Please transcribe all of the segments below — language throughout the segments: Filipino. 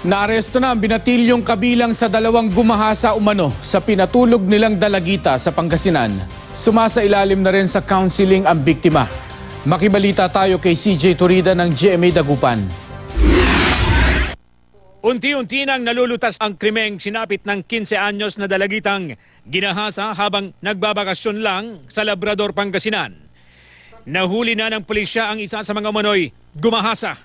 Naaresto na ang binatilyong kabilang sa dalawang gumahasa umano sa pinatulog nilang dalagita sa Pangasinan. Sumasailalim na rin sa counseling ang biktima. Makibalita tayo kay CJ Torida ng GMA Dagupan. Unti-unti nang nalulutas ang krimeng sinapit ng 15 anyos na dalagitang ginahasa habang nagbabakasyon lang sa Labrador, Pangasinan. Nahuli na ng pulisya ang isa sa mga umano'y gumahasa,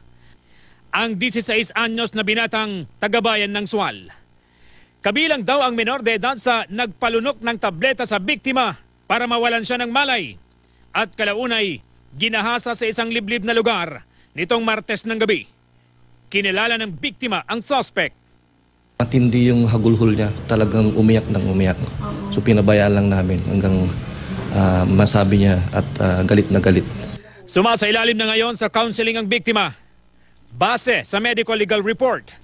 ang 16 anyos na binatang tagabayan ng Sual. Kabilang daw ang menor de edad sa nagpalunok ng tableta sa biktima para mawalan siya ng malay at kalaunay ginahasa sa isang liblib na lugar nitong Martes ng gabi. Kinilala ng biktima ang suspect. Matindi yung hagulhol niya, talagang umiyak ng umiyak. So pinabayaan lang namin hanggang masabi niya at galit na galit. Sumasailalim na ngayon sa counseling ang biktima. Base sa medical legal report,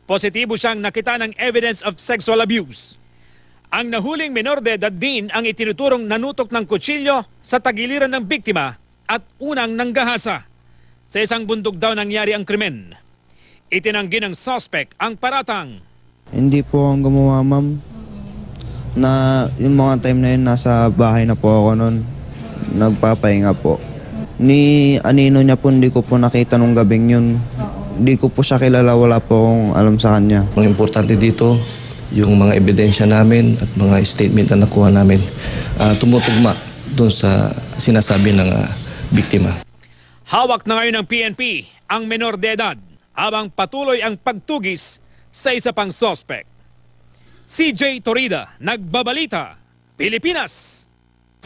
positibo siyang nakita ng evidence of sexual abuse. Ang nahuling menor de edad din ang itinuturong nanutok ng kutsilyo sa tagiliran ng biktima at unang nanggahasa. Sa isang bundok daw nangyari ang krimen. Itinanggi ng suspect ang paratang. Hindi po akong gumawa, ma'am. Na yung mga time na yun, nasa bahay na po ako noon. Nagpapahinga po. Ni anino niya po, hindi ko po nakita nung gabing yun. Hindi ko po siya kilala, wala po akong alam sa kanya. Ang importante dito, yung mga ebidensya namin at mga statement na nakuha namin, tumutugma doon sa sinasabi ng biktima. Hawak na ngayon ng PNP ang menor de edad habang patuloy ang pagtugis sa isa pang suspect. CJ Torida, Nagbabalita, Pilipinas.